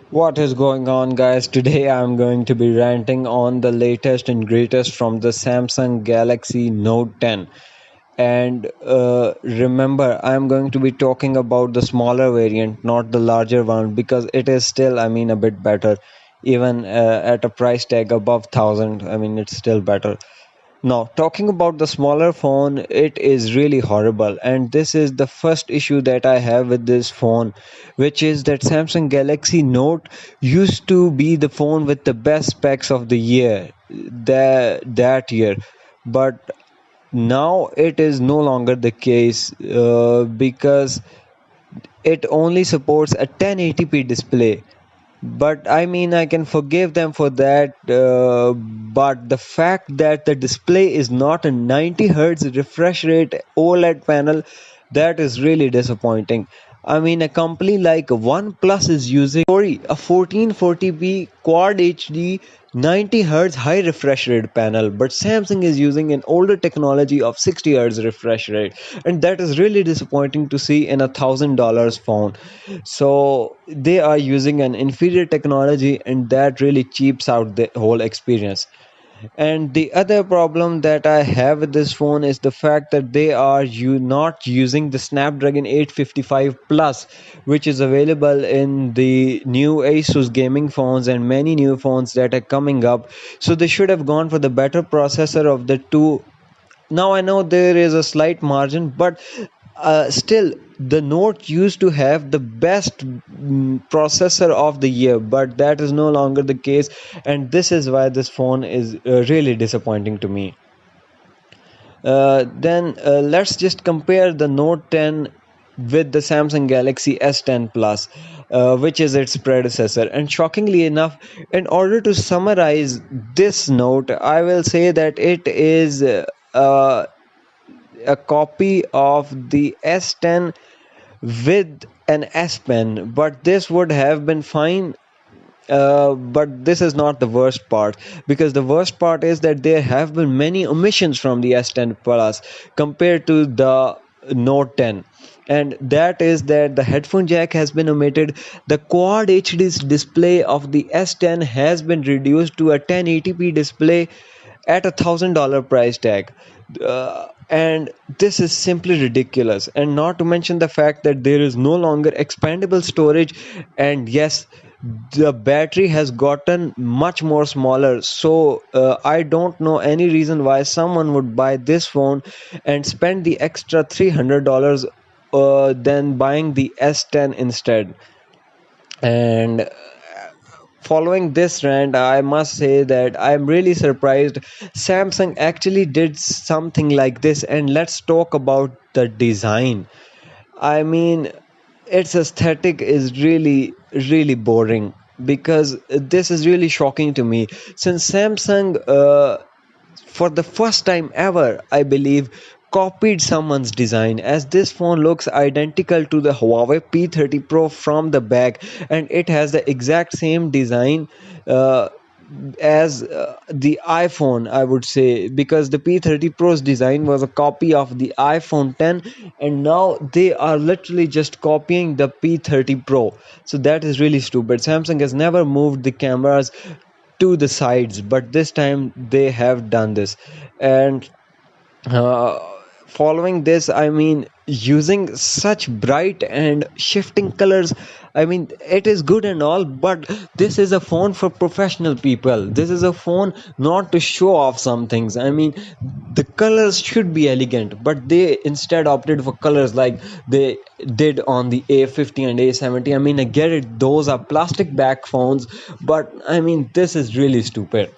What is going on, guys? Today I'm going to be ranting on the latest and greatest from the Samsung Galaxy Note 10. And remember, I'm going to be talking about the smaller variant, not the larger one, because it is still, a bit better. Even at a price tag above 1000, it's still better. Now, talking about the smaller phone, it is really horrible. And this is the first issue that I have with this phone, which is that Samsung Galaxy Note used to be the phone with the best specs of the year, that year. But now it is no longer the case because it only supports a 1080p display. But I can forgive them for that. But the fact that the display is not a 90 hertz refresh rate OLED panel, that is really disappointing. A company like OnePlus is using a 1440p Quad HD 90 Hz high refresh rate panel, but Samsung is using an older technology of 60 Hz refresh rate, and that is really disappointing to see in $1,000 phone. So they are using an inferior technology, and that really cheaps out the whole experience. And the other problem that I have with this phone is the fact that they are not using the Snapdragon 855 Plus, which is available in the new Asus gaming phones and many new phones that are coming up. So they should have gone for the better processor of the two. Now I know there is a slight margin, but still the Note used to have the best processor of the year, but that is no longer the case, and this is why this phone is really disappointing to me. Then let's just compare the Note 10 with the Samsung Galaxy S10 Plus, which is its predecessor. And shockingly enough, in order to summarize this Note, I will say that it is a copy of the S10 with an S Pen, but this would have been fine. But this is not the worst part, because the worst part is that there have been many omissions from the S10 Plus compared to the Note 10. And that is that the headphone jack has been omitted. The Quad HD display of the S10 has been reduced to a 1080p display at $1,000 price tag. And this is simply ridiculous, and not to mention the fact that there is no longer expandable storage. And yes, the battery has gotten much more smaller. So I don't know any reason why someone would buy this phone and spend the extra $300 than buying the S10 instead. And following this rant, I must say that I'm really surprised Samsung actually did something like this. And let's talk about the design. I mean, its aesthetic is really boring, because this is really shocking to me, since Samsung for the first time ever, I believe, copied someone's design, as this phone looks identical to the Huawei P30 Pro from the back, and it has the exact same design as the iPhone, I would say, because the P30 Pro's design was a copy of the iPhone 10, and now they are literally just copying the P30 Pro. So that is really stupid. Samsung has never moved the cameras to the sides, but this time they have done this. And uh, following this, using such bright and shifting colors, it is good and all, but this is a phone for professional people. This is a phone not to show off some things. The colors should be elegant, but they instead opted for colors like they did on the A50 and A70. I get it, those are plastic back phones, but this is really stupid.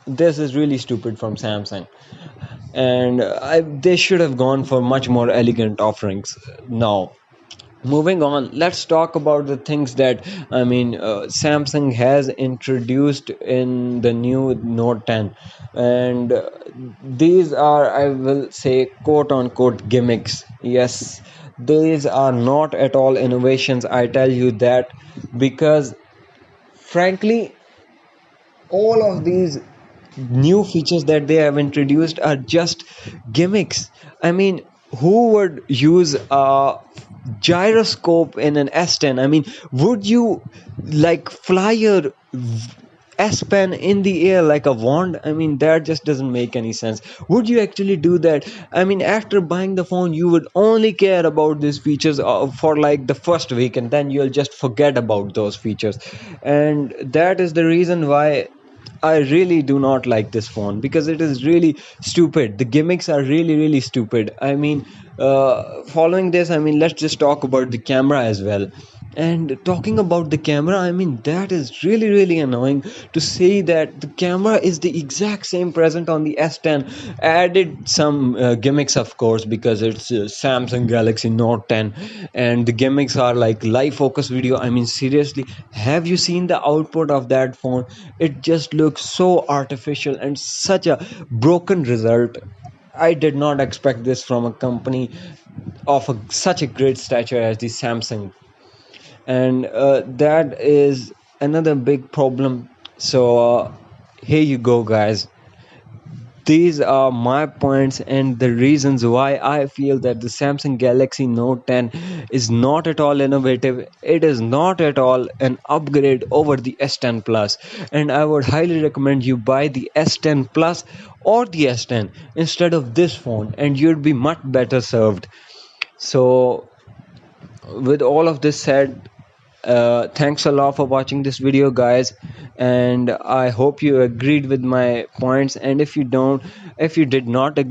This is really stupid from Samsung, and they should have gone for much more elegant offerings. Now, moving on, let's talk about the things that Samsung has introduced in the new Note 10, and these are, I will say, quote unquote gimmicks. Yes, these are not at all innovations, I tell you that, because frankly, all of these new features that they have introduced are just gimmicks. who would use a gyroscope in an S10? I mean, would you like fly your S Pen in the air like a wand? I mean, that just doesn't make any sense. Would you actually do that? I mean, after buying the phone, you would only care about these features for like the first week, and then you'll just forget about those features. And that is the reason why I really do not like this phone, because it is really stupid. The gimmicks are really, really stupid. I mean, following this, I mean, let's just talk about the camera as well. And talking about the camera, I mean, that is really, really annoying to say that the camera is the exact same present on the S10. Added some gimmicks, of course, because it's Samsung Galaxy Note 10, and the gimmicks are like live focus video. I mean, seriously, have you seen the output of that phone? It just looks so artificial and such a broken result. I did not expect this from a company of such a great stature as the Samsung, and that is another big problem. So here you go, guys. These are my points and the reasons why I feel that the Samsung Galaxy Note 10 is not at all innovative. It is not at all an upgrade over the S10 Plus, and I would highly recommend you buy the S10 Plus or the S10 instead of this phone, and you'd be much better served. So with all of this said, thanks a lot for watching this video, guys, and I hope you agreed with my points. And if you did not agree